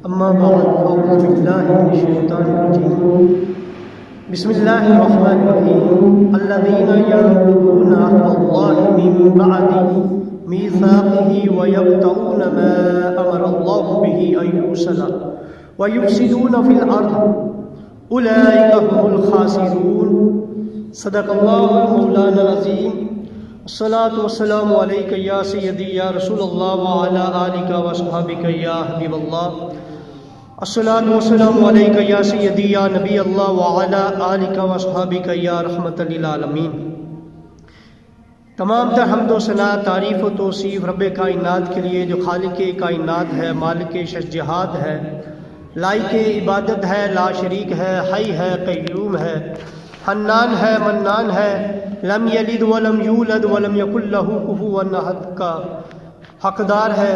أما بعد فأعوذ بالله من الشيطان الرجيم بسم الله الرحمن الرحيم الذين ينقضون عهد الله من بعد ميثاقه ويقطعون ما أمر الله به أن يوصل ويفسدون في الأرض أولئك هم الخاسرون صدق الله مولانا العظيم الصلاة والسلام عليك يا سيدي يا رسول الله وعلى آلك وصحبك يا حبيب الله الصلاة والسلام عليك يا سيدي يا نبي الله وعلى آلك وصحبك يا رحمة للعالمين۔ تمام تر حمد و ثنا، تعریف و توصیف رب کائنات کے لیے جو خالق کائنات ہے، مالک شجہات ہے، لائق عبادت ہے، لا شریک ہے، حی ہے، قیوم ہے، حنان ہے، منان ہے، لم یلد ولم یولد ولم یکن لہ کفوا احد کا حقدار ہے۔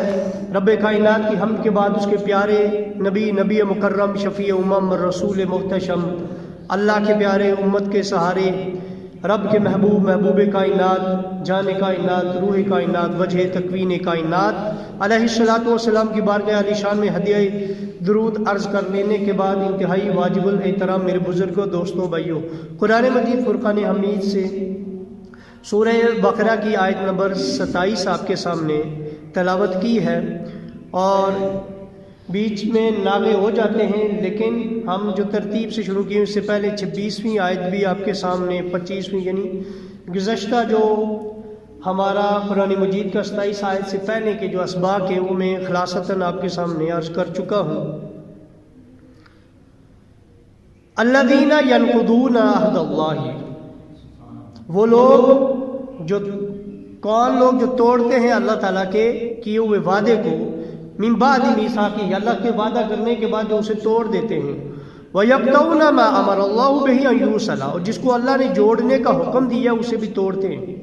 رب کائنات کی حمد کے بعد اس کے پیارے نبی مکرم، شفیع امم، رسول محتشم، اللہ کے پیارے، امت کے سہارے، رب کے محبوب کائنات، جان کائنات، روح کائنات، وجہ تکوین کائنات علیہ الصلوۃ والسلام کی بارگاہ علی شان میں ہدیہ درود عرض کر لینے کے بعد انتہائی واجب الاحترام میرے بزرگوں، دوستوں، بھائیوں، قرآن مجید فرقان حمید سے سورہ بقرہ کی آیت نمبر 27 آپ کے سامنے تلاوت کی ہے، اور بیچ میں ناغے ہو جاتے ہیں، لیکن ہم جو ترتیب سے شروع کی اس سے پہلے 26ویں آیت بھی آپ کے سامنے، 25ویں یعنی گزشتہ جو ہمارا قرآن مجید کا 27 آیت سے پہلے کے جو اسباق ہیں وہ میں خلاصتاً آپ کے سامنے عرض کر چکا ہوں۔ الذین ینقضون عہد اللہ، وہ لوگ جو کون لوگ جو توڑتے ہیں اللہ تعالیٰ کے کیے ہوئے وعدے کو، من بعد میثاقہ، اللہ کے وعدہ کرنے کے بعد جو اسے توڑ دیتے ہیں، وَيَقْطَعُونَ مَا أَمَرَ اللَّهُ بِهِ أَن يُوصَلَ، اور جس کو اللہ نے جوڑنے کا حکم دیا اسے بھی توڑتے ہیں،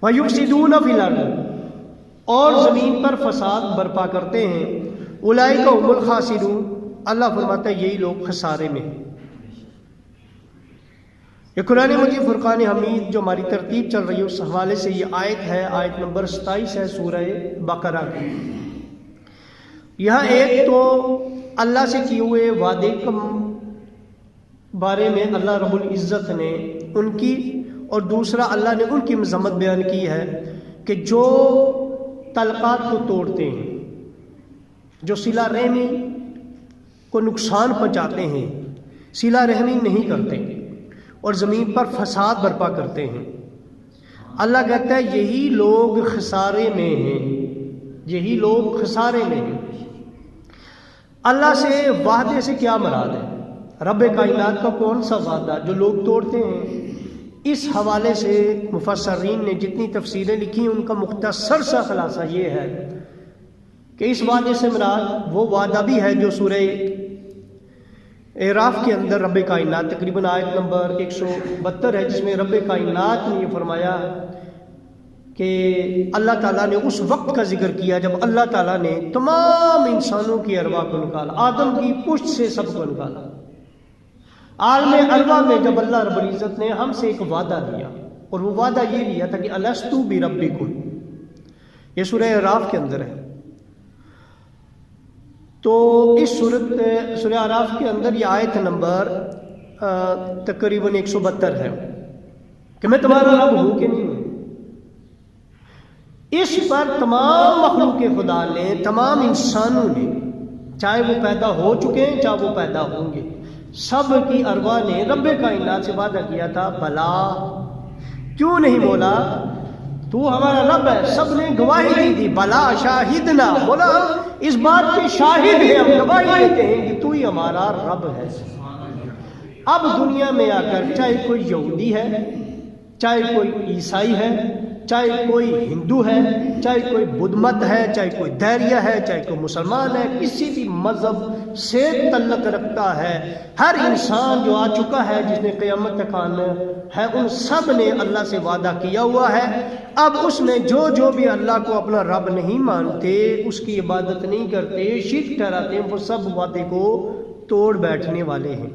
وَيُفْسِدُونَ فِي الْأَرْضِ، اور زمین پر فساد برپا کرتے ہیں، أُولَئِكَ هُمُ الْخَاسِرُونَ، اللہ فرماتا ہے یہی لوگ خسارے میں ہیں۔ یہ قرآن مجید فرقان حمید جو ہماری ترتیب چل رہی ہے اس حوالے سے یہ آیت ہے، آیت نمبر 27 ہے سورہ بقرہ کی۔ یہاں ایک تو اللہ سے کیے ہوئے وعدے کے بارے میں اللہ رب العزت نے ان کی، اور دوسرا اللہ نے ان کی مذمت بیان کی ہے کہ جو تعلقات کو توڑتے ہیں، جو صلہ رحمی کو نقصان پہنچاتے ہیں، صلہ رحمی نہیں کرتے اور زمین پر فساد برپا کرتے ہیں، اللہ کہتا ہے یہی لوگ خسارے میں ہیں، یہی لوگ خسارے میں ہیں۔ اللہ سے وعدے سے کیا مراد ہے؟ رب کائنات کا کون سا وعدہ جو لوگ توڑتے ہیں؟ اس حوالے سے مفسرین نے جتنی تفسیریں لکھی ان کا مختصر سا خلاصہ یہ ہے کہ اس وعدے سے مراد وہ وعدہ بھی ہے جو سورہ اعراف کے اندر رب کائنات تقریباً آیت نمبر 172 ہے، جس میں رب کائنات نے یہ فرمایا کہ اللہ تعالیٰ نے اس وقت کا ذکر کیا جب اللہ تعالیٰ نے تمام انسانوں کی ارواح کو نکالا، آدم کی پشت سے سب کو نکالا۔ عالم ارواح میں جب اللہ رب العزت نے ہم سے ایک وعدہ لیا، اور وہ وعدہ یہ لیا تھا کہ الستُ بربکم، یہ سورہ اعراف کے اندر ہے۔ تو اس سورہ اعراف کے اندر یہ آیت نمبر تقریباً 172 ہے کہ میں تمہارا رب ہوں کہ نہیں ہوں۔ اس پر تمام مخلوق خدا نے، تمام انسانوں نے، چاہے وہ پیدا ہو چکے ہیں چاہے وہ پیدا ہوں گے، سب کی ارواح نے رب کائنات سے وعدہ کیا تھا، بلا کیوں نہیں مولا، تو ہمارا رب ہے۔ سب نے گواہی دی تھی، بلا شاہدنا، مولا اس بات کے شاہد ہیں، ہم گواہی دیتے ہیں کہ تو ہی ہمارا رب ہے۔ اب دنیا میں آ کر چاہے کوئی یہودی ہے، چاہے کوئی عیسائی ہے، چاہے کوئی ہندو ہے، چاہے کوئی بدھ مت ہے، چاہے کوئی دہریہ ہے، چاہے کوئی مسلمان ہے، کسی بھی مذہب سے تعلق رکھتا ہے، ہر انسان جو آ چکا ہے جس نے قیامت تک آنا ہے، ان سب نے اللہ سے وعدہ کیا ہوا ہے۔ اب اس میں جو بھی اللہ کو اپنا رب نہیں مانتے، اس کی عبادت نہیں کرتے، شرک ٹھہراتے ہیں، وہ سب وعدے کو توڑ بیٹھنے والے ہیں۔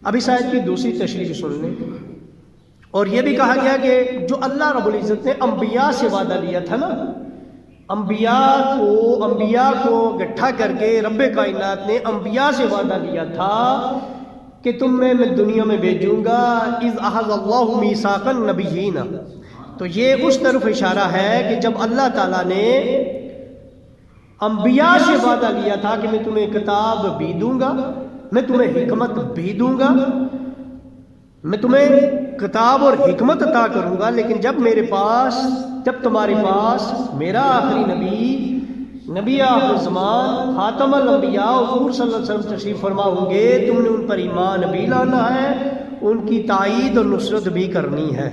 اب اس آیت کی دوسری تشریح سن لیں، اور یہ بھی کہا گیا کہ جو اللہ رب العزت نے انبیاء سے وعدہ لیا تھا نا انبیاء کو اکٹھا کر کے رب کائنات نے انبیاء سے وعدہ لیا تھا کہ تم میں دنیا میں بھیجوں گا اذ اخذ اللہ میثاق النبیین. تو یہ اس طرف اشارہ ہے کہ جب اللہ تعالیٰ نے انبیاء سے وعدہ لیا تھا کہ میں تمہیں کتاب بھی دوں گا، میں تمہیں حکمت بھی دوں گا، میں تمہیں کتاب اور حکمت عطا کروں گا، لیکن جب تمہارے پاس میرا آخری نبی آخر زمان خاتم الانبیاء حضور صلی اللہ علیہ وسلم تشریف فرما ہوں گے، تم نے ان پر ایمان بھی لانا ہے، ان کی تائید اور نصرت بھی کرنی ہے.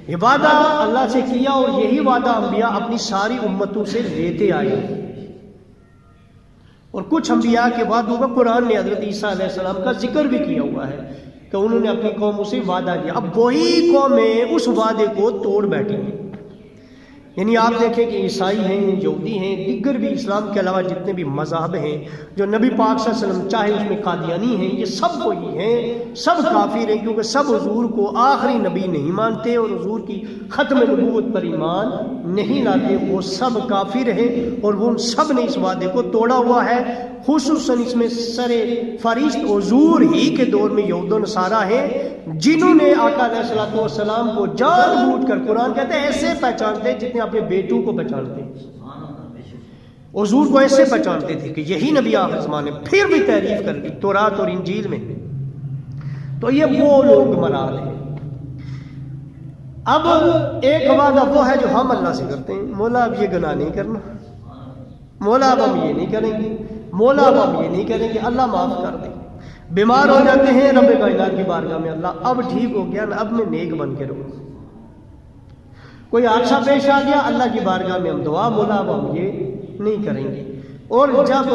یہ وعدہ اللہ سے کیا اور یہی وعدہ انبیاء اپنی ساری امتوں سے لیتے آئے. اور کچھ انبیاء کے وعدوں کا قرآن نے حضرت عیسیٰ علیہ السلام کا ذکر بھی کیا ہوا ہے کہ انہوں نے اپنی قوموں سے وعدہ کیا. اب وہی قومیں اس وعدے کو توڑ بیٹھی ہیں. یعنی آپ دیکھیں کہ عیسائی ہیں، یہودی ہیں، دیگر بھی اسلام کے علاوہ جتنے بھی مذاہب ہیں جو نبی پاک صلی اللہ علیہ وسلم چاہے اس میں قادیانی ہیں، یہ سب وہی ہیں، سب کافر ہیں، کیونکہ سب حضور کو آخری نبی نہیں مانتے اور حضور کی ختم نبوت پر ایمان نہیں لاتے. وہ سب کافر ہیں اور وہ ان سب نے اس وعدے کو توڑا ہوا ہے. خصوصاً اس میں سر فہرست حضور ہی کے دور میں یہود و نصارہ ہیں جنہوں نے آقا علیہ السلام کو جان بوجھ کر، قرآن کہتے ہیں ایسے پہچانتے جتنے اپنے بیٹوں کو پہچانتے، حضور کو ایسے پہچانتے تھے کہ یہی نبی آخر زمانے. پھر بھی تحریف کر دی تورات اور انجیل میں. تو یہ وہ لوگ مراد ہیں. اب ایک وعدہ وہ ہے جو ہم اللہ سے کرتے ہیں، مولا اب یہ گناہ نہیں کرنا، مولا اب ہم یہ نہیں کریں گے، مولا اب ہم یہ نہیں کریں گے، اللہ معاف کر دے. بیمار ہو جاتے ہیں رب کائنات کی بارگاہ میں، اللہ اب ٹھیک ہو گیا نا، اب میں نیک بن کے رہوں. کوئی حادثہ پیش آ گیا، اللہ کی بارگاہ میں ہم دعا، مولا اب ہم یہ نہیں کریں گے. اور جب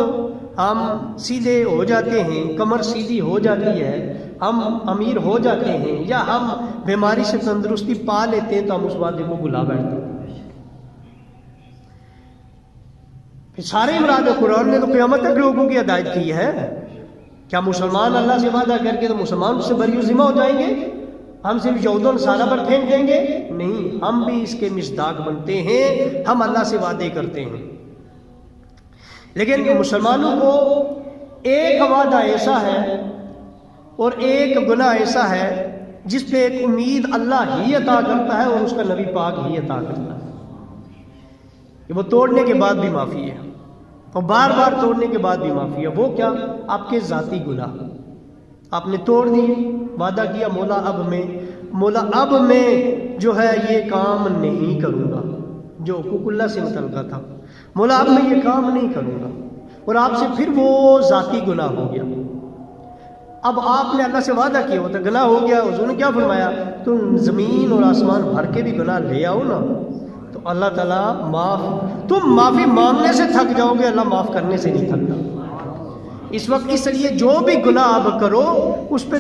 ہم سیدھے ہو جاتے ہیں، کمر سیدھی ہو جاتی ہے، ہم امیر ہو جاتے ہیں یا ہم بیماری سے تندرستی پا لیتے ہیں تو ہم اس وعدے کو بھلا بیٹھتے ہیں. سارے مراد قرآن نے تو قیامت تک لوگوں کی ہدایت کی ہے. کیا مسلمان اللہ سے وعدہ کر کے تو مسلمان اس سے بری ذمہ ہو جائیں گے؟ ہم صرف یہود و نصارہ پر پھینک دیں گے؟ نہیں، ہم بھی اس کے مصداق بنتے ہیں، ہم اللہ سے وعدے کرتے ہیں. لیکن مسلمانوں کو ایک وعدہ ایسا ہے اور ایک گناہ ایسا ہے جس پہ ایک امید اللہ ہی عطا کرتا ہے اور اس کا نبی پاک ہی عطا کرتا ہے کہ وہ توڑنے کے بعد بھی معافی ہے اور بار بار توڑنے کے بعد بھی معافی ہے. وہ کیا؟ آپ کے ذاتی گناہ آپ نے توڑ دیے، وعدہ کیا مولا اب میں جو ہے یہ کام نہیں کروں گا جو حقوق اللہ سے متعلقہ تھا، مولا اب میں یہ کام نہیں کروں گا، اور آپ سے پھر وہ ذاتی گناہ ہو گیا. اب آپ نے اللہ سے وعدہ کیا ہوتا، گناہ ہو گیا. حضور نے کیا فرمایا؟ تم زمین اور آسمان بھر کے بھی گناہ لے آؤ نا، تو اللہ تعالیٰ تم معافی مانگنے سے تھک جاؤ گے، اللہ معاف کرنے سے نہیں تھکتا. اس وقت اس لیے جو بھی گناہ اب کرو اس پہ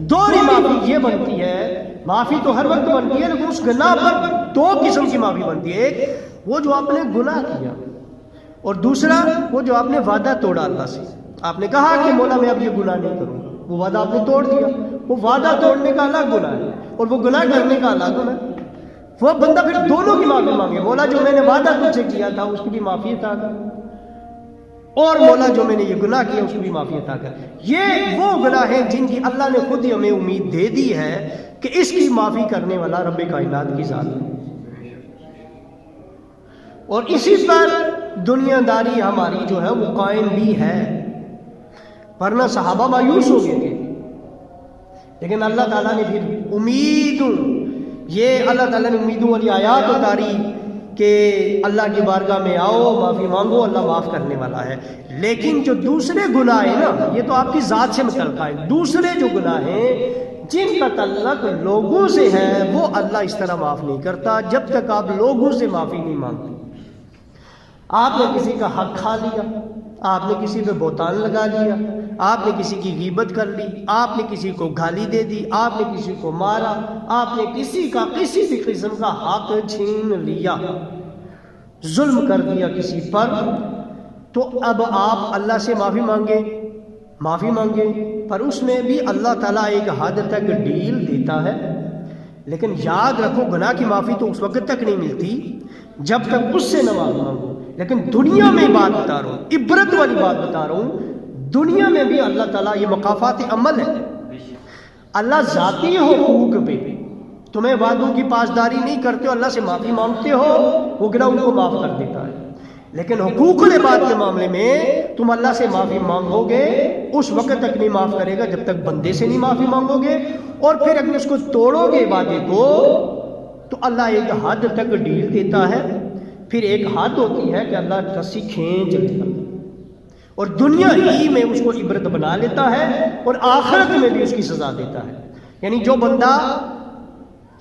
دوہری معافی یہ بنتی ہے. معافی تو ہر وقت بنتی ہے لیکن اس گناہ پر دو قسم کی معافی بنتی ہے. ایک وہ جو آپ نے گناہ کیا، اور دوسرا وہ جو آپ نے وعدہ توڑا اللہ سے. آپ نے کہا کہ مولا میں اب یہ گناہ نہیں کروں گا، وہ وعدہ آپ نے توڑ دیا. وہ وعدہ توڑنے کا الگ گناہ ہے اور وہ گناہ کرنے کا الگ گناہ ہے. وہ بندہ پھر دونوں کی معافی مانگے، مولا جو میں نے وعدہ تجھ سے کیا تھا اس کی بھی معافی عطا کر، اور مولا جو میں نے یہ گناہ کیا اس کی بھی معافی عطا کر. یہ وہ گناہ ہیں جن کی اللہ نے خود ہی ہمیں امید دے دی ہے کہ اس کی معافی کرنے والا رب کائنات کی ذات ہے. اور اسی پر دنیا داری ہماری جو ہے وہ قائم بھی ہے، ورنہ صحابہ مایوس ہو گئے تھے. لیکن اللہ تعالیٰ نے پھر اللہ تعالیٰ نے امیدوں والی آیات اتاری کہ اللہ کی بارگاہ میں آؤ، معافی مانگو، اللہ معاف کرنے والا ہے. لیکن جو دوسرے گناہ ہیں نا، یہ تو آپ کی ذات سے متعلقہ ہے. دوسرے جو گناہ ہیں جن کا تعلق لوگوں سے ہے وہ اللہ اس طرح معاف نہیں کرتا جب تک آپ لوگوں سے معافی نہیں مانگتے. آپ نے کسی کا حق کھا لیا، آپ نے کسی پہ بہتان لگا لیا، آپ نے کسی کی غیبت کر لی، آپ نے کسی کو گالی دے دی، آپ نے کسی کو مارا، آپ نے کسی بھی قسم کا حق چھین لیا، ظلم کر دیا کسی پر، تو اب آپ اللہ سے معافی مانگے. پر اس میں بھی اللہ تعالیٰ ایک حد تک ڈیل دیتا ہے. لیکن یاد رکھو گناہ کی معافی تو اس وقت تک نہیں ملتی جب تک اس سے نہ معافی مانگو. لیکن دنیا میں بات بتا رہا ہوں، عبرت والی بات بتا رہا ہوں، دنیا میں بھی اللہ تعالیٰ، یہ مقافات عمل ہے. اللہ ذاتی حقوق پہ تمہیں وعدوں کی پاسداری نہیں کرتے ہو، اللہ سے معافی مانگتے ہو، وہ گناہ ان کو معاف کر دیتا ہے. لیکن حقوق العباد کے معاملے میں تم اللہ سے معافی مانگو گے، اس وقت تک نہیں معاف کرے گا جب تک بندے سے نہیں معافی مانگو گے. اور پھر اگر اس کو توڑو گے وعدے کو تو اللہ ایک حد تک ڈیل دیتا ہے، پھر ایک حد ہوتی ہے کہ اللہ رسی کھینچ لیتا ہے اور دنیا ہی میں اس کو عبرت بنا لیتا ہے اور آخرت میں بھی اس کی سزا دیتا ہے. یعنی جو بندہ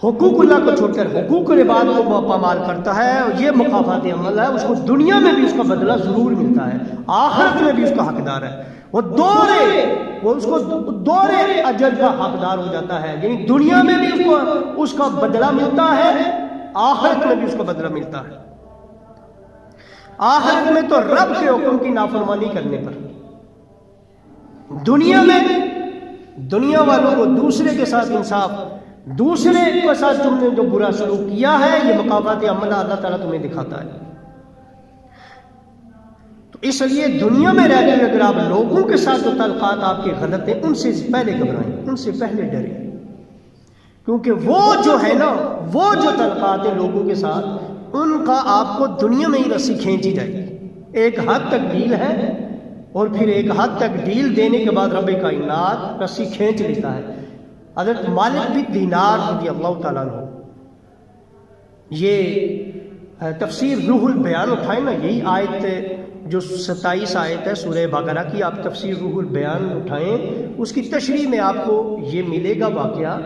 حقوق اللہ کو چھوڑ کر حقوق العباد کو پامال کرتا ہے، یہ مقافات عمل ہے، اس کو دنیا میں بھی اس کا بدلہ ضرور ملتا ہے، آخرت میں بھی اس کا حقدار ہے. وہ اس کو دورے اجر کا حقدار ہو جاتا ہے. یعنی دنیا میں بھی اس کا بدلہ ملتا ہے، آخرت میں بھی اس کا بدلہ ملتا ہے. آخرت میں تو رب کے حکم کی نافرمانی کرنے پر، دنیا میں دنیا والوں کو دوسرے کے ساتھ انصاف، دوسرے کے ساتھ تم نے جو برا سلوک کیا ہے، یہ مقافات عملہ اللہ تعالیٰ تمہیں دکھاتا ہے. تو اس لیے دنیا میں رہتے ہوئے اگر آپ لوگوں کے ساتھ جو تعلقات آپ کے غلط ہیں، ان سے پہلے گھبرائیں، ان سے پہلے ڈریں، کیونکہ وہ جو ہے نا، وہ جو تعلقات ہیں لوگوں کے ساتھ، ان کا آپ کو دنیا میں ہی رسی کھینچی جائے گی. ایک حد تک ڈیل ہے اور پھر ایک حد تک ڈیل دینے کے بعد رب کائنات رسی کھینچ لیتا ہے. حضرت مالک بن دینار رضی اللہ تعالیٰ عنہ، یہ تفسیر روح البیان اٹھائیں نا، یہی آیت جو 27 آیت ہے سورہ بقرہ کی، آپ تفسیر روح البیان اٹھائیں، اس کی تشریح میں آپ کو یہ ملے گا واقعہ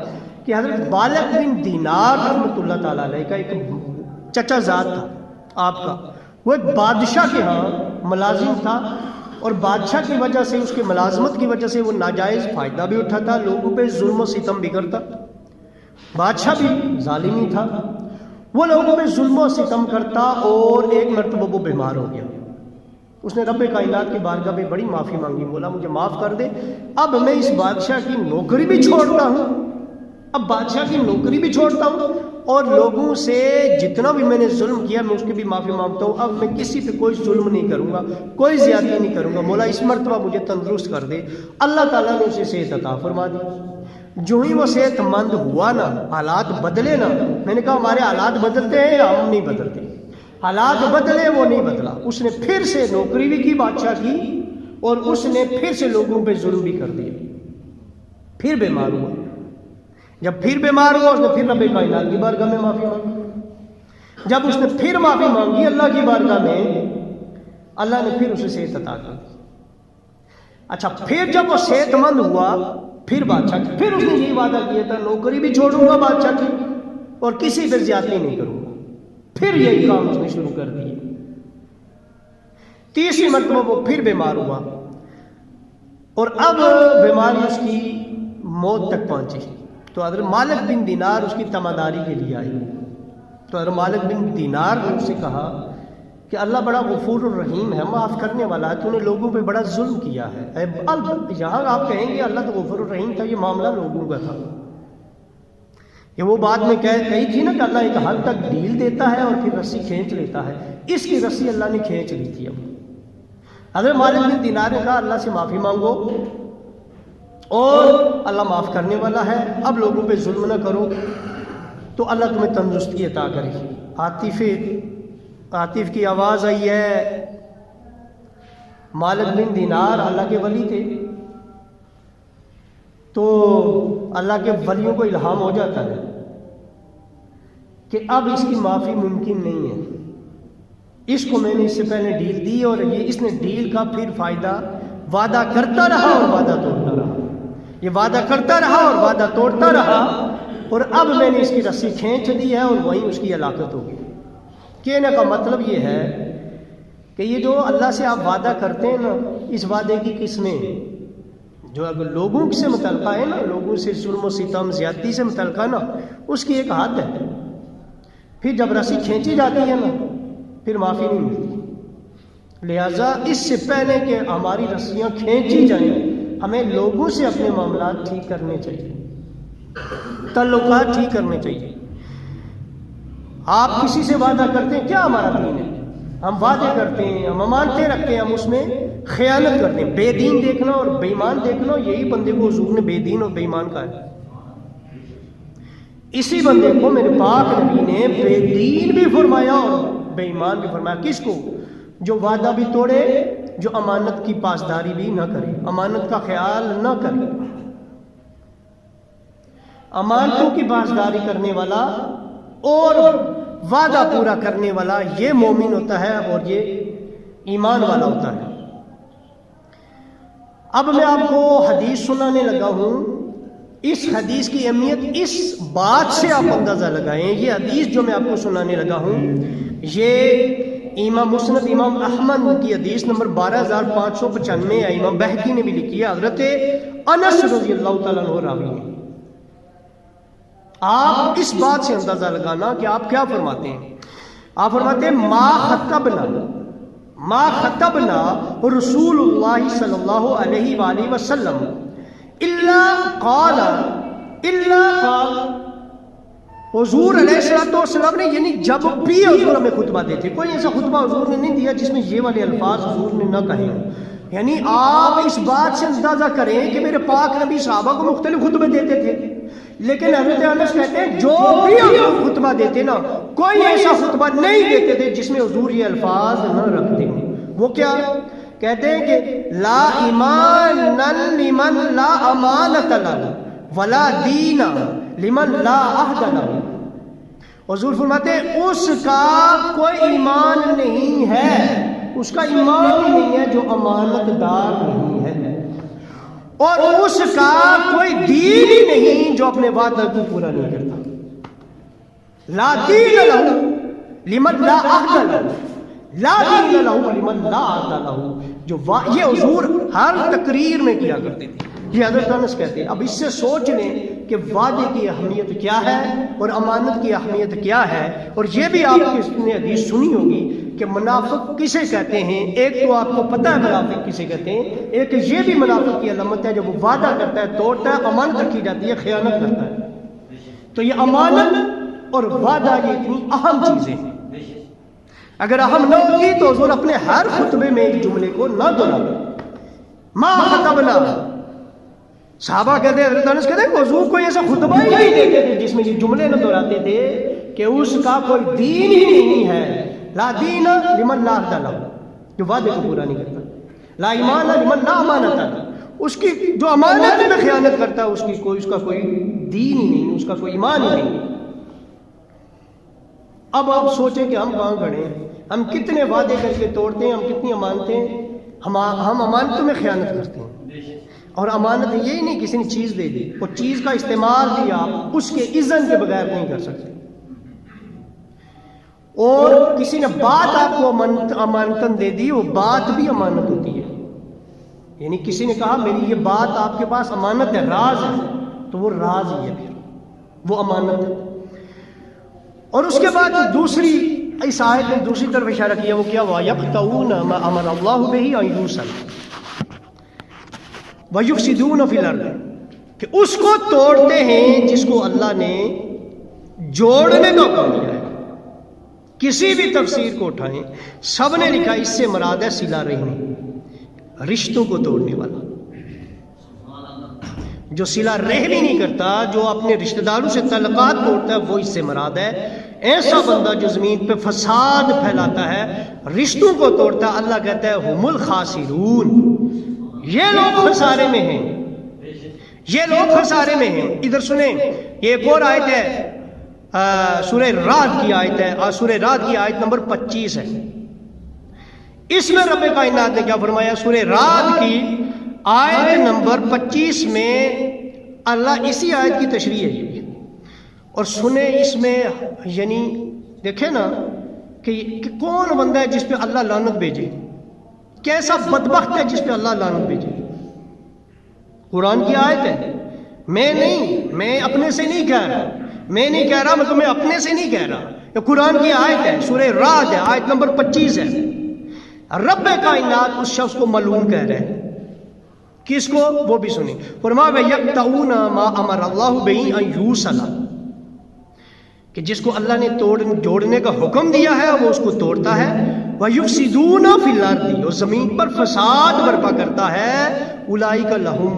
کہ حضرت مالک بن دینار رحمۃ اللہ تعالیٰ علیہ کا ایک چچا زاد تھا آپ کا، وہ ایک بادشاہ کے ہاں ملازم تھا، اور بادشاہ کی وجہ سے، اس کے ملازمت کی وجہ سے وہ ناجائز فائدہ بھی اٹھاتا، لوگوں پہ ظلم و ستم بھی کرتا. بادشاہ بھی ظالم ہی تھا، وہ لوگوں پہ ظلم و ستم کرتا. اور ایک مرتبہ وہ بیمار ہو گیا. اس نے رب کائنات کی بارگاہ میں بڑی معافی مانگی، بولا مجھے معاف کر دے، اب میں اس بادشاہ کی نوکری بھی چھوڑتا ہوں، اب بادشاہ کی نوکری بھی چھوڑتا ہوں، اور لوگوں سے جتنا بھی میں نے ظلم کیا میں اس کی بھی معافی مانگتا ہوں. اب میں کسی پہ کوئی ظلم نہیں کروں گا، کوئی زیادتی نہیں کروں گا. مولا اس مرتبہ مجھے تندرست کر دے. اللہ تعالیٰ نے اسے صحت عطا فرما دی. جو ہی وہ صحت مند ہوا نا، حالات بدلے نا، میں نے کہا ہمارے حالات بدلتے ہیں، ہم نہیں بدلتے. حالات بدلے، وہ نہیں بدلا. اس نے پھر سے نوکری بھی کی بادشاہ کی، اور اس نے پھر سے لوگوں پہ ظلم بھی کر دیا. پھر بیمار ہوا. جب پھر بیمار ہوا، اس نے پھر رب کائنات کی بارگاہ میں معافی مانگی. جب اس نے پھر معافی مانگی اللہ کی بارگاہ میں، اللہ نے پھر اسے صحت عطا کر دی. اچھا، پھر جب وہ صحت مند ہوا، پھر بادشاہ کی، پھر اس نے یہی وعدہ کیا تھا نوکری بھی چھوڑوں گا بادشاہ کی، اور کسی پہ زیادتی نہیں کروں گا. پھر یہی کام اس نے شروع کر دیا. تیسری مرتبہ وہ پھر بیمار ہوا، اور اب بیماری اس کی موت تک پہنچی. تو حضرت مالک بن دینار اس کی تماداری کے لیے آئی. تو حضرت مالک بن دینار نے اس سے کہا کہ اللہ بڑا غفور الرحیم ہے، معاف کرنے والا ہے، تو نے لوگوں پہ بڑا ظلم کیا ہے. یہاں آپ کہیں گے اللہ تو غفور الرحیم تھا، یہ معاملہ لوگوں کا تھا. یہ وہ بات میں کہی تھی نا کہ اللہ ایک حد تک ڈیل دیتا ہے اور پھر رسی کھینچ لیتا ہے. اس کی رسی اللہ نے کھینچ لی تھی. اب حضرت مالک بن دینار نے کہا اللہ سے معافی مانگو، اور اللہ معاف کرنے والا ہے، اب لوگوں پہ ظلم نہ کرو، تو اللہ تمہیں تندرستی عطا کرے. عاطف کی آواز آئی ہے. مالک بن دینار اللہ کے ولی تھے، تو اللہ کے ولیوں کو الہام ہو جاتا ہے کہ اب اس کی معافی ممکن نہیں ہے. اس کو میں نے اس سے پہلے ڈیل دی، اور یہ اس نے ڈیل کا پھر فائدہ وعدہ کرتا رہا اور وعدہ توڑتا رہا. یہ وعدہ کرتا رہا اور وعدہ توڑتا رہا، اور اب میں نے اس کی رسی کھینچ دی ہے، اور وہیں اس کی ہلاکت ہوگی. کہنے کا مطلب یہ ہے کہ یہ جو اللہ سے آپ وعدہ کرتے ہیں نا، اس وعدے کی قسمیں جو اگر لوگوں سے متعلقہ ہے نا، لوگوں سے ظلم و ستم زیادتی سے متعلقہ نا، اس کی ایک حد ہے. پھر جب رسی کھینچی جاتی ہے نا، پھر معافی نہیں ملتی. لہذا اس سے پہلے کہ ہماری رسیاں کھینچی جائیں، ہمیں لوگوں سے اپنے معاملات ٹھیک کرنے چاہیے، تعلقات ٹھیک کرنے چاہیے. آپ کسی سے وعدہ کرتے ہیں، کیا ہمارا دین ہے؟ ہم وعدے کرتے ہیں، ہم امانتیں رکھتے ہیں، ہم اس میں خیانت کرتے ہیں۔ بے دین دیکھنا اور بے ایمان دیکھنا، یہی بندے کو حضور نے بے دین اور بے ایمان کہا ہے۔ اسی بندے کو میرے پاک نبی نے بے دین بھی فرمایا اور بے ایمان بھی فرمایا۔ کس کو؟ جو وعدہ بھی توڑے، جو امانت کی پاسداری بھی نہ کرے، امانت کا خیال نہ کرے۔ امانتوں کی پاسداری کرنے والا اور وعدہ پورا کرنے والا، یہ مومن ہوتا ہے اور یہ ایمان والا ہوتا ہے۔ اب میں آپ کو حدیث سنانے لگا ہوں۔ اس حدیث کی اہمیت اس بات سے آپ اندازہ لگائیں، یہ حدیث جو میں آپ کو سنانے لگا ہوں، یہ امام مسند امام احمد کی حدیث نمبر 12595 ہے، امام بہقی نے بھی لکھی ہے، حضرت انس رضی اللہ تعالیٰ عنہ راوی ہیں۔ آپ اس بات سے اندازہ لگانا کہ آپ کیا فرماتے ہیں۔ آپ فرماتے ہیں ما خطبنا رسول اللہ صلی اللہ علیہ وآلہ وسلم الا قال حضور علیہ السلام نے، یعنی جب بھی حضور ہمیں خطبہ دیتے، کوئی ایسا خطبہ حضور نے نہیں دیا جس میں یہ والے الفاظ حضور نے نہ کہے ہوں۔ یعنی آپ اس بات سے اندازہ کریں کہ میرے پاک نبی صحابہ کو مختلف خطبے دیتے تھے، لیکن حضرت انس کہتے ہیں جو بھی حضور خطبہ دیتے نا، کوئی ایسا خطبہ نہیں دیتے تھے جس میں حضور یہ الفاظ نہ رکھتے ہوں۔ وہ کیا کہتے ہیں کہ لا ایمان لمن لا امانت له ولا دین لمن لا عہد له۔ حضور فرماتے ہیں اس کا کوئی ایمان نہیں ہے، اس کا ایمان ہی نہیں ہے جو امانت دار نہیں ہے، اور اس کا کوئی دین ہی نہیں جو اپنے وعدہ کو پورا نہیں کرتا۔ لا دین له لمن لا عہد له، لا دین له لمن لا عہد له، جو یہ حضور ہر تقریر میں کیا کرتے تھے۔ یہ حضرت انس کہتے ہیں۔ اب اس سے سوچ لیں کہ وعدے کی اہمیت کیا ہے اور امانت کی اہمیت کیا ہے، اور یہ بھی آپ نے حدیث سنی ہوگی کہ منافق کسے کہتے ہیں۔ ایک تو آپ کو پتہ ہے منافق کسے کہتے ہیں، ایک یہ بھی منافق کی علامت ہے جب وہ وعدہ کرتا ہے، توڑتا ہے، امانت رکھی جاتی ہے، خیانت کرتا ہے۔ تو یہ امانت اور وعدہ یہ اتنی اہم چیزیں ہیں، اگر اہم نہ ہوگی تو حضور اپنے ہر خطبے میں اس جملے کو نہ دہراتے۔ ما خطبنا، صحابہ کہتے ہیں، حضرت انس کہتے ہیں حضور کوئی ایسا خطبہ ہی نہیں دیتے تھے جس میں یہ جملے نہ دہراتے تھے کہ اس کا کوئی دین ہی نہیں ہے۔ لا دین لمن لا عہد له، جو وعدے کو پورا نہیں کرتا۔ لا ایمان لمن لا امانت له، اس کی جو امانت میں خیانت کرتا ہے اس کا کوئی دین ہی نہیں، اس کا کوئی ایمان ہی نہیں۔ اب آپ سوچیں کہ ہم کہاں کھڑے ہیں، ہم کتنے وعدے کر کے توڑتے ہیں، ہم کتنی امانتیں، ہم امانتوں میں خیانت کرتے ہیں۔ اور امانت یہی نہیں کسی نے چیز دے دی، وہ چیز کا استعمال بھی آپ اس کے اذن کے بغیر نہیں کر سکتے، اور کسی نے بات آپ کو امانتاً دے دی، وہ بات بھی امانت ہوتی ہے۔ یعنی کسی نے کہا میری یہ بات آپ کے پاس امانت ہے، راز ہے، تو وہ راز ہی ہے، پھر وہ امانت ہے۔ اور اس کے بعد دوسری اس آیت نے دوسری طرف اشارہ کیا، وہ کیا؟ وَيَقْطَعُونَ مَا أَمَرَ اللَّهُ بِهِ أَن يُوصَلَ وَيُفْسِدُونَ فِي الْأَرْضِ، کہ اس کو توڑتے ہیں جس کو اللہ نے جوڑنے کا حکم دیا ہے۔ کسی بھی تفسیر کو اٹھائیں، سب نے لکھا اس سے مراد ہے صلہ رحمی، رشتوں کو توڑنے والا، جو صلہ رحمی نہیں کرتا، جو اپنے رشتہ داروں سے تعلقات توڑتا ہے، وہ اس سے مراد ہے۔ ایسا بندہ جو زمین پہ فساد پھیلاتا ہے، رشتوں کو توڑتا ہے، اللہ کہتا ہے ہم الخاسرون، یہ لوگ خسارے میں ہیں، یہ لوگ خسارے میں ہیں۔ ادھر سنیں، یہ ایک اور آیت ہے، سورہ رعد کی آیت ہے، سورہ رعد کی آیت نمبر 25 ہے۔ اس میں رب کائنات نے کیا فرمایا؟ سورہ رعد کی آیت نمبر 25 میں اللہ اسی آیت کی تشریح ہے، اور سنیں اس میں، یعنی دیکھیں نا کہ کون بندہ ہے جس پہ اللہ لعنت بھیجے، کیسا بدبخت ہے جس پہ اللہ لعنت بھیجے۔ قرآن کی آیت ہے، میں اپنے سے نہیں کہہ رہا، میں نہیں کہہ رہا، میں تمہیں اپنے سے نہیں کہہ رہا، یہ قرآن کی آیت ہے، سورہ رعد ہے، آیت نمبر 25 ہے۔ رب کائنات اس شخص کو ملعون کہہ رہے ہیں، کس کو؟ وہ بھی سنیں، فرمایا وَيَقْطَعُونَ مَا أَمَرَ اللَّهُ بِهِ أَن يُوصَلَ، کہ جس کو اللہ نے جوڑنے کا حکم دیا ہے وہ اس کو توڑتا ہے، وَيُفْسِدُونَ فِي الْأَرْضِ، اور زمین پر فساد برپا کرتا ہے، اولئک لَهُمُ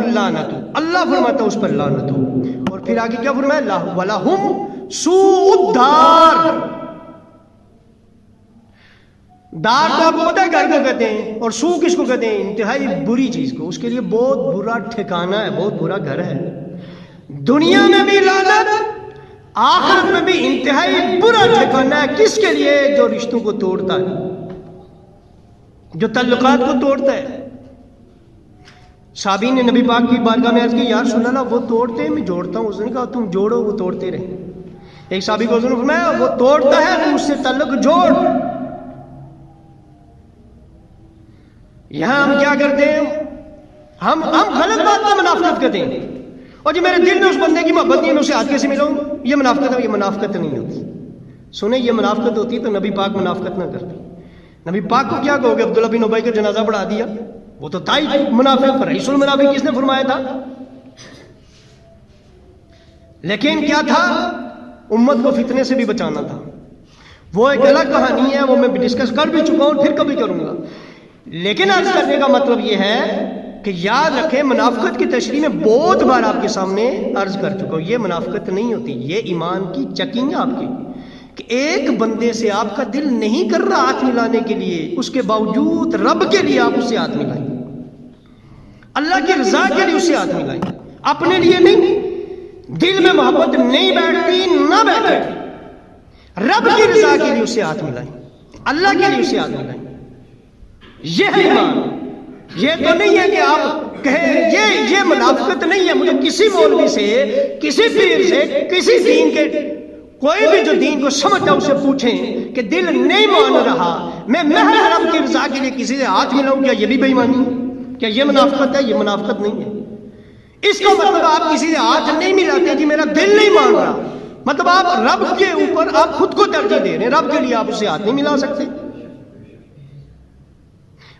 اللَّعْنَةُ، اللہ فرماتا ہے اس پر لعنت ہو۔ اور پھر آگے کیا فرمایا؟ وَلَهُمْ سُوءُ الدَّارِ، دار تو آپ کو پتہ ہے گھر کو کہتے ہیں، اور سو کس کو کہتے ہیں؟ انتہائی بری چیز کو، اس کے لیے بہت برا ٹھکانہ ہے، بہت برا گھر ہے۔ دنیا میں بھی لعنت، آخرت میں بھی انتہائی برا ٹھکانہ ہے، کس کے لیے؟ جو رشتوں کو توڑتا ہے، جو تعلقات کو توڑتا ہے۔ صحابی نے نبی پاک کی بارگاہ میں عرض کی، یا رسول اللہ وہ توڑتے ہیں، میں جوڑتا ہوں۔ اس نے کہا تم جوڑو، وہ توڑتے رہے۔ ایک صحابی کو حضور نے فرمایا وہ توڑتا ہے تو اس سے تعلق جوڑ۔ یہاں ہم کیا کرتے ہیں؟ ہم غلط بات پر منافقت کرتے ہیں، اور جو میرے دل میں اس بندے کی محبت نہیں ہے میں اسے ہاتھ کیسے ملاؤں؟ یہ منافقت ہے۔ یہ منافقت نہیں ہوتی، سنیں، یہ منافقت ہوتی تو نبی پاک منافقت نہ کرتے۔ نبی پاک کو کیا کہو گے؟ عبداللہ بن ابی کا جنازہ پڑھا دیا، وہ تو تائی منافق، رئیس المنافق کس نے فرمایا تھا؟ لیکن کیا تھا؟ امت کو فتنے سے بھی بچانا تھا۔ وہ ایک الگ کہانی ہے، وہ میں ڈسکس کر بھی چکا ہوں، پھر کبھی کروں گا۔ لیکن عرض کرنے کا مطلب یہ ہے کہ یاد رکھیں، منافقت کی تشریح میں بہت بار آپ کے سامنے عرض کر چکا ہوں، یہ منافقت نہیں ہوتی، یہ ایمان کی چیکنگ ہے آپ کی، کہ ایک بندے سے آپ کا دل نہیں کر رہا ہاتھ ملانے کے لیے، اس کے باوجود رب کے لیے آپ اس سے ہاتھ ملائیں، اللہ کی رضا کے لیے اس سے ہاتھ ملائیں، اپنے لیے نہیں۔ دل میں محبت نہیں بیٹھتی، نہ بیٹھے، رب کی رضا کے لیے اس سے ہاتھ ملائیں، اللہ کے لیے اس سے ہاتھ ملائیں۔ یہ ہے ایمان۔ یہ تو نہیں ہے کہ آپ کہیں یہ منافقت نہیں ہے، مجھے کسی مولوی سے، کسی پیر سے، کسی دین کے کوئی بھی جو دین کو سمجھتا ہے اسے پوچھیں کہ دل نہیں مان رہا، میں محض رب کی رضا کے لیے کسی سے ہاتھ ملاؤں، کیا یہ بھی بے ایمانی ہے؟ کیا یہ منافقت ہے؟ یہ منافقت نہیں ہے۔ اس کا مطلب آپ کسی سے ہاتھ نہیں ملاتے، جی میرا دل نہیں مان رہا، مطلب آپ رب کے اوپر آپ خود کو ترجیح دے رہے ہیں، رب کے لیے آپ اسے ہاتھ نہیں ملا سکتے۔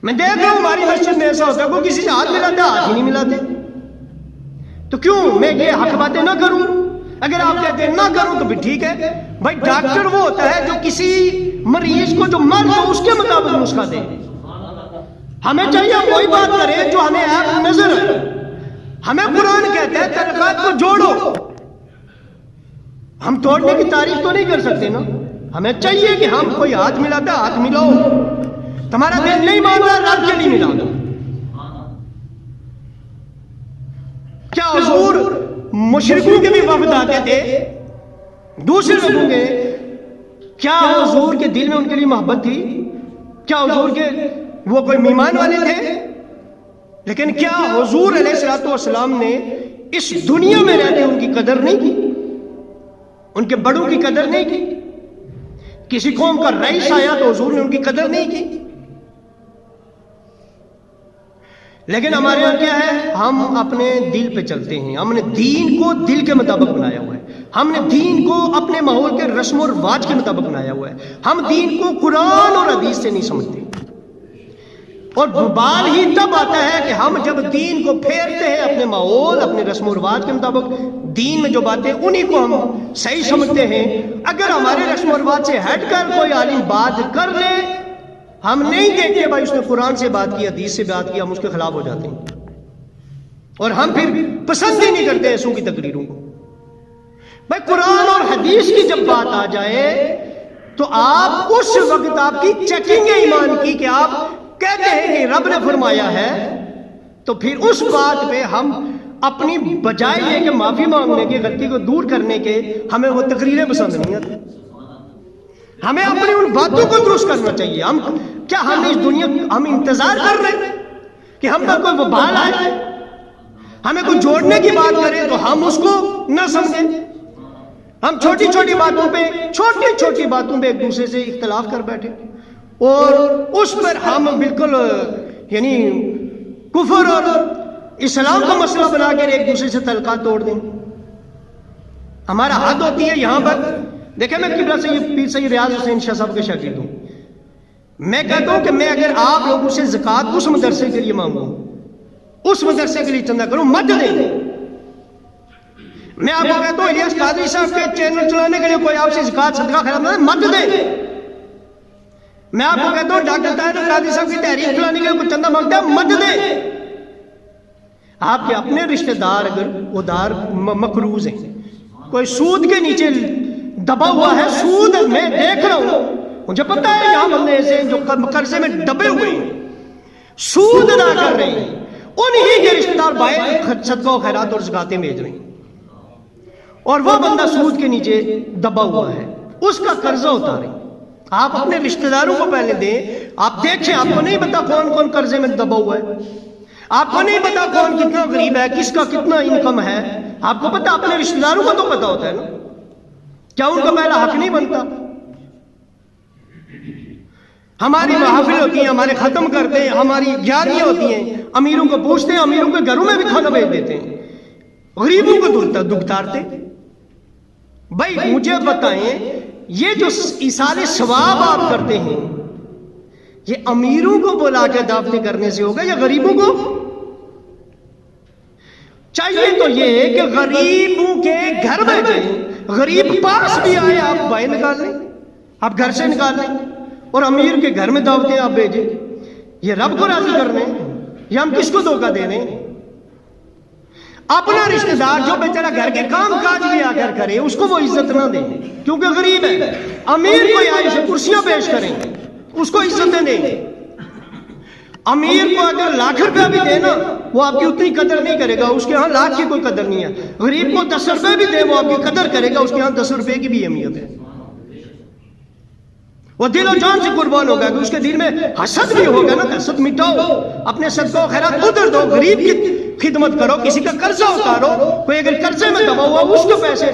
میں دیکھ رہا ہوں ہماری مسجد میں ایسا ہوتا ہے، کوئی کسی سے ہاتھ ملاتے ہاتھ ہی نہیں ملاتے، تو کیوں میں یہ حق باتیں نہ کروں؟ اگر آپ کہتے ہیں نہ کروں تو پھر ٹھیک ہے بھائی، ڈاکٹر وہ ہوتا ہے جو کسی مریض کو جو مرض ہو اس کے مطابق نسخہ دے، ہمیں چاہیے وہی بات کرے جو ہمیں ایپ نظر ہے۔ ہمیں قرآن کہتا ہے تعلقات کو جوڑو، ہم توڑنے کی تعریف تو نہیں کر سکتے نا، ہمیں چاہیے کہ ہم کوئی ہاتھ ملاتا ہے ہاتھ ملاؤ، تمہارا دل نہیں مان رہا رب کے لیے ملا دو۔ کیا حضور مشرکوں کے بھی وفد آتے تھے دوسرے لوگوں کے؟ کیا حضور کے دل میں ان کے لیے محبت تھی؟ کیا حضور کے وہ کوئی مہمان والے تھے؟ لیکن کیا حضور علیہ الصلوۃ والسلام نے اس دنیا میں رہتے ان کی قدر نہیں کی؟ ان کے بڑوں کی قدر نہیں کی؟ کسی قوم کا رئیس آیا تو حضور نے ان کی قدر نہیں کی؟ لیکن ہمارے یہاں کیا ہے؟ ہم اپنے دل پہ چلتے ہیں، ہم نے دین کو دل کے مطابق بنایا ہوا ہے، ہم نے دین کو اپنے ماحول کے رسم و رواج کے مطابق بنایا ہوا ہے، ہم دین کو قرآن اور حدیث سے نہیں سمجھتے۔ اور بال ہی تب آتا ہے کہ ہم جب دین کو پھیرتے ہیں اپنے ماحول، اپنے رسم و رواج کے مطابق، دین میں جو باتیں انہی کو ہم صحیح سمجھتے ہیں۔ اگر ہمارے رسم و رواج سے ہٹ کر کوئی عالم بات کر لے، ہم نہیں دیکھتے بھائی اس نے قرآن سے بات کی، حدیث سے بات کی، ہم اس کے خلاف ہو جاتے ہیں، اور ہم پھر پسند ہی نہیں کرتے ایسوں کی تقریروں کو۔ بھائی قرآن اور حدیث کی جب بات آ جائے تو آپ اس وقت آپ کی چیکنگ ہے ایمان کی، کہ آپ کہتے ہیں کہ رب نے فرمایا ہے، تو پھر اس بات پہ ہم اپنی بجائے یہ کہ معافی مانگنے کے، غلطی کو دور کرنے کے، ہمیں وہ تقریریں پسند نہیں آتی۔ ہمیں اپنی ان باتوں کو درست کرنا چاہیے۔ ہم کیا ہم اس دنیا ہم انتظار کر رہے ہیں کہ ہم پر کوئی وبال آئے، ہمیں کوئی جوڑنے کی بات کرے تو ہم اس کو نہ سمجھیں؟ ہم چھوٹی چھوٹی باتوں پہ ایک دوسرے سے اختلاف کر بیٹھے، اور اس پر ہم بالکل یعنی کفر اور اسلام کا مسئلہ بنا کر ایک دوسرے سے تعلقات توڑ دیں۔ ہمارا حد ہوتی ہے یہاں پر۔ دیکھیں میں قبلہ سے پیر سید ریاض حسین شاہ صاحب کے شاگرد ہوں، میں کہتا ہوں کہ میں اگر آپ لوگوں سے زکوٰۃ اس مدرسے کے لیے مانگوں، اس مدرسے کے لیے چندہ کروں، مت دیں۔ میں آپ کو کہتا ہوں الیاس قادری صاحب کے چینل چلانے کے لیے کوئی آپ سے زکات صدقہ خیرات نہ مت دیں۔ میں آپ کو کہتا ہوں ڈاکٹر طاہر قادری صاحب کی تحریک چلانے کے لیے کوئی چندہ مانگتا ہے، مت دیں۔ آپ کے اپنے رشتہ دار اگر ادار مقروض ہیں، کوئی سود کے نیچے دبا ہوا ہے، سود میں دیکھ رہا ہوں، مجھے پتا ہے یہاں بندے ایسے جو قرضے میں دبے ہوئے ہیں، سود ادا کر رہے ہیں، انہی کے رشتہ دار باہر صدقہ و خیرات اور زکاتیں بھیج رہے ہیں، اور وہ بندہ سود کے نیچے دبا ہوا ہے، اس کا قرضہ اتاریں۔ آپ اپنے رشتہ داروں کو پہلے دیں۔ آپ دیکھیں، آپ کو نہیں پتا کون کون قرضے میں دبا ہوا ہے، آپ کو نہیں پتا کون کتنا غریب ہے، کس کا کتنا انکم ہے، آپ کو پتا، اپنے رشتہ داروں کو تو پتا ہوتا ہے نا، کیا ان کا پہلا حق نہیں بنتا؟ ہماری محافل ہوتی ہیں، ہمارے ختم کرتے ہیں، ہماری گیاریاں ہوتی ہیں، امیروں کو پوچھتے ہیں، امیروں کے گھروں میں بھی کھانا بھیج دیتے ہیں، غریبوں کو دکھتارتے۔ بھائی مجھے بتائیں، یہ جو ایثار ثواب آپ کرتے ہیں، یہ امیروں کو بلا کے دعوتیں کرنے سے ہوگا یا غریبوں کو؟ چاہیے تو یہ کہ غریبوں کے گھر میں جائیں، غریب پاس بھی آئے آپ باہر نکال لیں، آپ گھر سے نکال لیں، اور امیر کے گھر میں دعوتیں آپ بھیجیں۔ یہ رب کو راضی کرنے یا ہم کس کو دھوکہ دے رہے ہیں؟ اپنا رشتہ دار جو بیچارہ گھر کے کام کاج بھی آ کر کرے، اس کو وہ عزت نہ دیں کیونکہ غریب ہے۔ امیر کو عائشہ کرسیاں پیش کریں، اس کو عزتیں دیں۔ امیر کو اگر لاکھ روپیہ بھی دے نا، وہ آپ کی اتنی قدر نہیں کرے گا، اس کے ہاں لاکھ کی کوئی قدر نہیں ہے۔ غریب کو 10 روپے بھی دے، وہ آپ کی قدر کرے گا، اس کے ہاں 10 روپے کی بھی اہمیت ہے۔ وہ دل و جان سے قربان ہوگا کہ اس کے دل میں حسد بھی ہوگا نا، حسد مٹاؤ، اپنے صدقہ و خیرات ادھر دو، غریب کی خدمت کرو، کسی کا قرضہ اتارو، کوئی اگر قرضے میں دبا ہوا اس کے پیسے،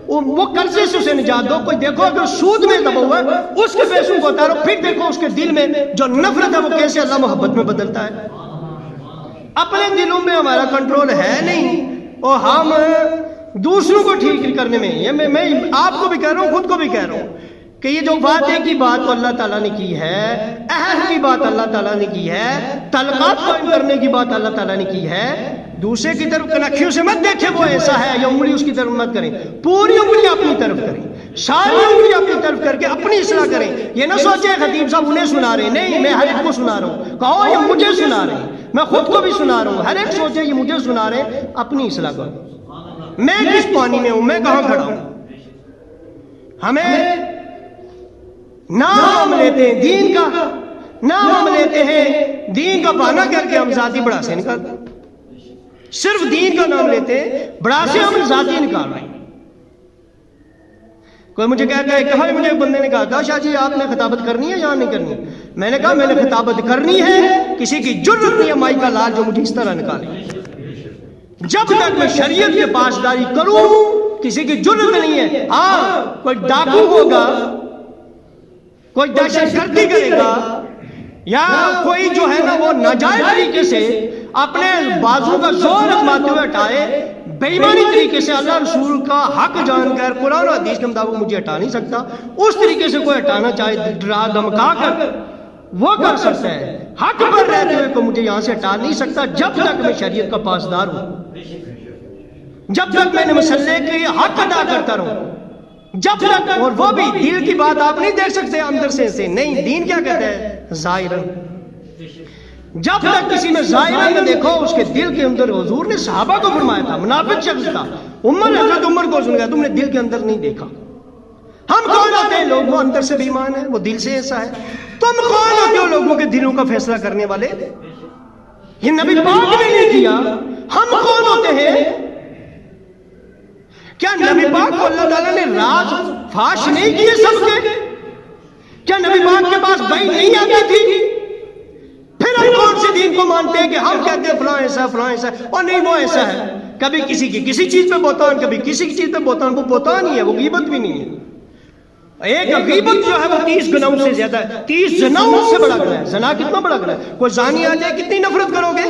وہ قرضے سے اسے نجات دو، کوئی دیکھو اگر سود میں دبا ہوا ہے اس کے پیسوں کو اتارو، پھر دیکھو اس کے دل میں جو نفرت ہے وہ کیسے اللہ محبت میں بدلتا ہے۔ اپنے دلوں میں ہمارا کنٹرول ہے نہیں، اور ہم دوسروں کو ٹھیک کرنے میں، یہ میں آپ کو بھی کہہ رہا ہوں، خود کو بھی کہہ رہا ہوں کہ یہ جو وعدے کی بات اللہ تعالیٰ نے کی ہے، عہد کی بات اللہ تعالیٰ نے کی ہے، تعلقات قائم کرنے کی بات اللہ تعالیٰ نے کی ہے، دوسرے کی طرف کنکھیوں سے مت دیکھیں وہ ایسا ہے، یا انگلی اس کی طرف مت کریں، پوری انگلی اپنی طرف کریں، ساری انگلی اپنی طرف کر کے اپنی اصلاح کریں۔ یہ نہ سوچیں خطیب صاحب انہیں سنا رہے ہیں، نہیں، میں ہر ایک کو سنا رہا ہوں، کہو یہ مجھے سنا رہے ہیں، میں خود کو بھی سنا رہا ہوں، ہر ایک سوچے یہ مجھے سنا رہے ہیں، اپنی اصلاح کرو۔ میں کس پانی میں ہوں، میں کہاں کھڑا ہوں؟ ہمیں نام ہم لیتے ہیں دین کا، نام ہم لیتے ہیں دین کا بہانہ کر کے ہم ذاتی بڑھاسے نکالتے ہیں، صرف دین کا نام لیتے ہیں، بڑھاسے ہم ذاتی نکال رہے ہیں۔ کوئی مجھے کہتا ہے کہ مجھے ایک بندے نے کہا شاہ جی آپ نے خطابت کرنی ہے یا نہیں کرنی؟ میں نے کہا میں نے خطابت کرنی ہے، کسی کی جرت نہیں ہے مائی کا لال جو مجھے اس طرح نکالے، جب تک میں شریعت کے پاسداری کروں کسی کی جرت نہیں ہے۔ ہاں کوئی ڈاکو ہوگا، کوئی دہشت گردی کرے گا، یا کوئی جو ہے نا وہ ناجائز طریقے سے اپنے بازو کا زور اجماتے ہوئے ہٹائے، بے ایمانی طریقے سے اللہ رسول کا حق جان کر قرآن و حدیث کے مطابق مجھے ہٹا نہیں سکتا، اس طریقے سے کوئی ہٹانا چاہے ڈرا دھمکا کر وہ کر سکتا ہے، حق پر رہتے ہوئے کو مجھے یہاں سے ہٹا نہیں سکتا جب تک میں شریعت کا پاسدار ہوں، جب تک میں نے مسئلے کے حق ادا کرتا رہوں، جب تک۔ اور وہ بھی دل کی بات آپ نہیں دیکھ سکتے اندر سے نہیں، دین کیا کہتا ہے؟ ظاہراً۔ جب تک کسی میں ظاہراً نہ دیکھو، اس کے دل کے اندر، حضور نے صحابہ کو فرمایا تھا، منافق شخص تھا، حضرت عمر کو سن گیا، تم نے دل کے اندر نہیں دیکھا۔ ہم کون ہوتے ہیں؟ لوگ وہ اندر سے بے ایمان ہے، وہ دل سے ایسا ہے۔ تم کون ہوتے ہو لوگوں کے دلوں کا فیصلہ کرنے والے؟ یہ نبی پاک نے نہیں کیا، ہم کون ہوتے ہیں؟ کیا نبی پاک کو اللہ تعالیٰ نے راز فاش نہیں کیے سب کے؟ کیا نبی پاک کے پاس وحی نہیں آتی تھی؟ پھر ہم کون سے دین کو مانتے ہیں کہ ہم کہتے ہیں فلاں ایسا فلاں ایسا ہے، اور نہیں وہ ایسا ہے؟ کبھی کسی کی کسی چیز پہ بہتان، کبھی کسی کی چیز پہ بہتان، وہ بہتان ہی ہے، وہ غیبت بھی نہیں ہے۔ ایک غیبت جو ہے وہ 30 گناہوں سے زیادہ ہے، 30 زناؤں سے بڑا گناہ ہے۔ زنا کتنا بڑا گناہ ہے؟ کوئی زانی آ جائے کتنی نفرت کرو گے؟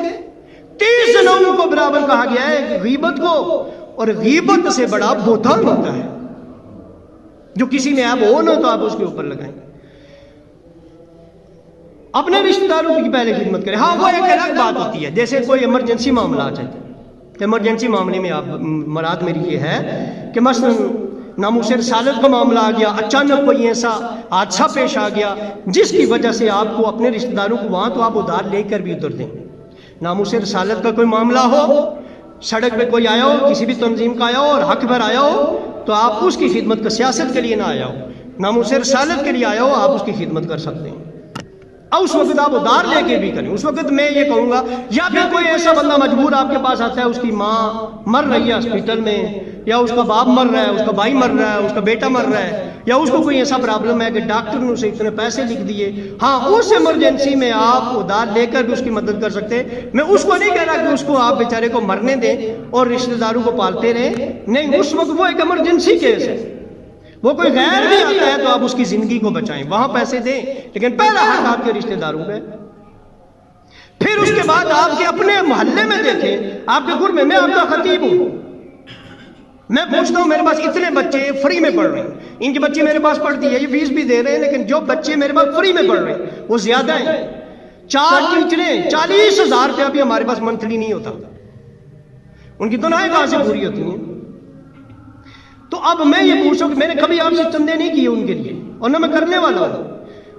30 زناؤں کو برابر کہا گیا ہے غیبت کو، اور غیبت سے بڑا بہتان ہوتا ہے جو کسی میں آپ ہو نہ تو آپ اس کے اوپر لگائیں۔ اپنے رشتہ داروں کی پہلے خدمت کریں. ہاں وہ ایک الگ بات ہوتی ہے، جیسے کوئی ایمرجنسی معاملات ہے. ایمرجنسی معاملے میں آپ مراد میری یہ ہے کہ مثلا ناموس رسالت کا معاملہ آ گیا، اچانک کوئی ایسا حادثہ پیش آ گیا جس کی وجہ سے آپ کو اپنے رشتہ داروں کو وہاں تو آپ ادھار لے کر بھی ادھر دیں. ناموس رسالت کا کوئی معاملہ ہو، سڑک پہ کوئی آیا ہو، کسی بھی تنظیم کا آیا ہو اور حق پر آیا ہو، تو آپ اس کی خدمت کا سیاست کے لیے نہ آیا ہو، ناموس رسالت کے لیے آیا ہو، آپ اس کی خدمت کر سکتے ہیں. اور اس وقت آپ ادھار لے کے بھی کریں. اس وقت میں یہ کہوں گا، یا پھر کوئی ایسا بندہ مجبور آپ کے پاس آتا ہے، اس کی ماں مر رہی ہے ہاسپٹل میں، یا اس کا باپ مر رہا ہے، اس کا بھائی مر رہا ہے، اس کا بیٹا مر رہا ہے، یا اس کو کوئی ایسا پرابلم ہے کہ ڈاکٹر نے اسے اتنے پیسے لکھ دیے. ہاں اس ایمرجنسی میں آپ ادھار لے کر بھی اس کی مدد کر سکتے ہیں. میں اس کو نہیں کہہ رہا کہ اس کو آپ بیچارے کو مرنے دیں اور رشتہ داروں کو پالتے رہیں، نہیں. اس وقت وہ ایک ایمرجنسی کیس ہے، وہ کوئی غیر بھی آتا ہے تو آپ اس کی زندگی کو بچائیں، وہاں پیسے دیں، لیکن پہلا حق آپ کے رشتہ داروں پہ. پھر اس کے بعد آپ کے اپنے محلے میں دیکھیں، آپ کے گھر میں آپ کا خطیب ہوں، میں پوچھتا ہوں میرے پاس اتنے بچے فری میں پڑھ رہے ہیں، ان کے بچے میرے پاس پڑھتی ہے، یہ فیس بھی دے رہے ہیں، لیکن جو بچے میرے پاس فری میں پڑھ رہے ہیں وہ زیادہ ہیں. 4 ٹیچریں 40,000 روپیہ بھی ہمارے پاس منتھلی نہیں ہوتا، ان کی تنخواہیں کہاں سے پوری ہوتی ہیں؟ تو اب میں یہ پوچھوں کہ میں نے کبھی آپ سے چندے نہیں کیے ان کے لیے، اور نہ میں کرنے والا ہوں.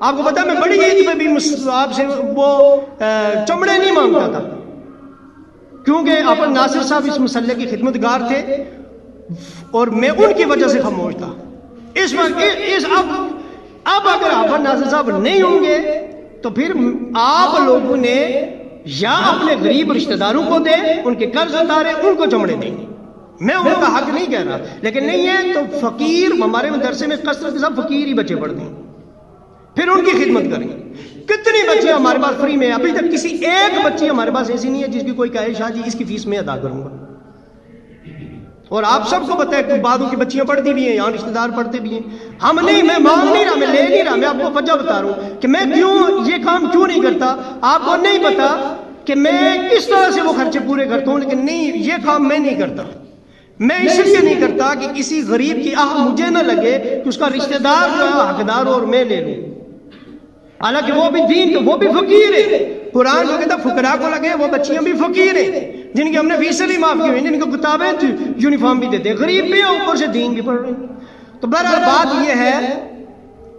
آپ کو پتا ہے میں بڑی عید میں بھی آپ سے وہ چمڑے نہیں مانگتا تھا، کیونکہ آپ ناصر صاحب اس مسئلے کی خدمت گار تھے اور میں ان کی وجہ سے خاموش تھا. اس وقت اب اگر آپ ناصر صاحب نہیں ہوں گے تو پھر آپ لوگوں نے یا اپنے غریب رشتہ داروں کو دیں، ان کے قرض اتارے، ان کو چمڑے دیں. میں ان کا حق نہیں کہہ رہا، لیکن نہیں ہے تو فقیر، ہمارے مدرسے میں کثرت کے ساتھ فقیر ہی بچے پڑھتے ہیں، پھر ان کی خدمت کریں. کتنی بچیاں ہمارے پاس فری میں، ابھی تک کسی ایک بچی ہمارے پاس ایسی نہیں ہے جس کی کوئی کہے شاہ جی اس کی فیس میں ادا کروں گا. اور آپ سب کو پتہ ہے کہ بعضوں کی بچیاں پڑھتی بھی ہیں، یہاں رشتہ دار پڑھتے بھی ہیں. ہم نہیں، میں مانگ نہیں رہا، میں لے نہیں رہا، میں آپ کو وجہ بتا رہا ہوں کہ میں کیوں یہ کام کیوں نہیں کرتا. آپ کو نہیں پتا کہ میں کس طرح سے وہ خرچے پورے کرتا ہوں، لیکن نہیں، یہ کام میں نہیں کرتا. میں اس لیے نہیں کرتا کہ کسی غریب کی آہ مجھے نہ لگے کہ اس کا رشتہ دار جو ہے حقدار اور میں لے لوں. حالانکہ وہ بھی دین کے، وہ بھی فقیر ہے. قرآن جو کہتا فقراء کو لگے، وہ بچیاں بھی فقیر ہیں جن کی ہم نے فیسیں بھی معاف کی ہوئی، جن کو کتابیں یونیفارم بھی دیتے، غریب بھی ہیں، اوپر سے دین بھی پڑھ رہے ہیں. تو بہرحال بات یہ ہے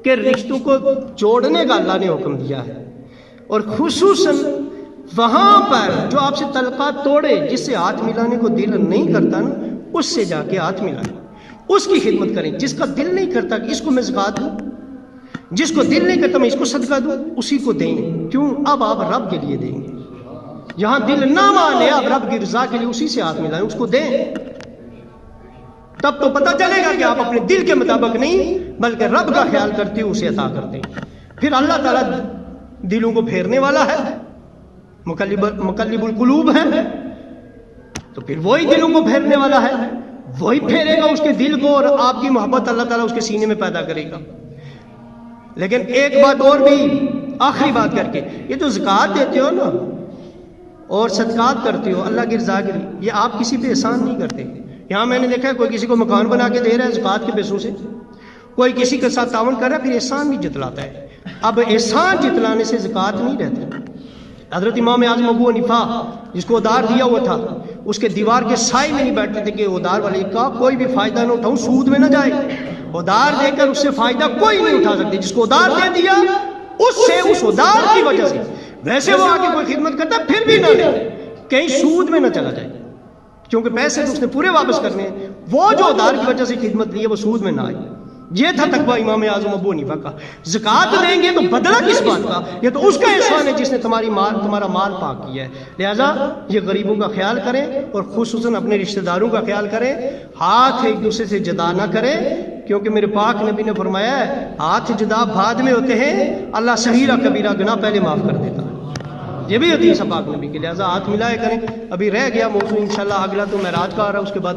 کہ رشتوں کو جوڑنے کا اللہ نے حکم دیا ہے، اور خصوصاً وہاں پر جو آپ سے تعلقات توڑے، جس سے ہاتھ ملانے کو دل نہیں کرتا نا، اس سے جا کے ہاتھ ملائیں، اس کی خدمت کریں. جس کا دل نہیں کرتا کہ اس کو میں زکات دوں، جس کو دل نہیں کرتا میں اس کو صدقہ دوں، اسی کو دیں. کیوں؟ اب آپ رب کے لیے دیں گے. جہاں دل نہ مانے آپ رب کی رضا کے لیے اسی سے ہاتھ ملائیں، اس کو دیں. تب تو پتہ چلے گا کہ آپ اپنے دل کے مطابق نہیں بلکہ رب کا خیال کرتے ہو اسے عطا کرتے ہیں. پھر اللہ تعالیٰ دلوں کو پھیرنے والا ہے، مقلب القلوب ہے، تو پھر وہی دلوں کو پھیرنے والا ہے، وہی پھیرے گا اس کے دل کو، اور آپ کی محبت اللہ تعالیٰ اس کے سینے میں پیدا کرے گا. لیکن ایک بات اور بھی، آخری بات کر کے، یہ تو زکوٰۃ دیتے ہو نا اور صدقات کرتے ہو اللہ کی رضا کے لیے، یہ آپ کسی پہ احسان نہیں کرتے. یہاں میں نے دیکھا ہے کوئی کسی کو مکان بنا کے دے رہا ہے زکوٰۃ کے پیسوں سے، کوئی کسی کے ساتھ تعاون کر رہا ہے، پھر احسان بھی جتلاتا ہے. اب احسان جتلانے سے زکوٰۃ نہیں رہتی. حضرت امام اعظم ابو حنیفہ جس کو ادار دیا ہوا تھا، اس کے دیوار کے سائے میں نہیں بیٹھتے تھے کہ ادار والے کا کوئی بھی فائدہ نہ اٹھاؤں، سود میں نہ جائے. ادار دے کر اس سے فائدہ کوئی نہیں اٹھا سکتے. جس کو ادار دے دیا اس سے، اس ادار کی وجہ سے، ویسے وہ آگے کوئی خدمت کرتا ہے پھر بھی نہ لے، کہیں سود میں نہ چلا جائے، کیونکہ پیسے تو اس نے پورے واپس کرنے ہیں. وہ جو ادار کی وجہ سے خدمت لی ہے وہ سود میں نہ آئے. یہ تھا تقویٰ امام اعظم ابو حنیفہ کا. زکوٰۃ دیں گے تو بدلہ کس بات کا؟ یہ تو اس کا احسان ہے جس نے تمہارا مال پاک کیا ہے. لہذا یہ غریبوں کا خیال کریں اور خصوصاً اپنے رشتہ داروں کا خیال کریں. ہاتھ ایک دوسرے سے جدا نہ کریں، کیونکہ میرے پاک نبی نے فرمایا ہے ہاتھ جدا بعد میں ہوتے ہیں، اللہ صغیرہ کبیرہ گناہ پہلے معاف کر دیتا ہے. یہ بھی حدیث ہے پاک نبی کی. لہذا ہاتھ ملائے کریں. ابھی رہ گیا موضوع انشاءاللہ اگلا تو معراج کا آ رہا ہے، اس کے بعد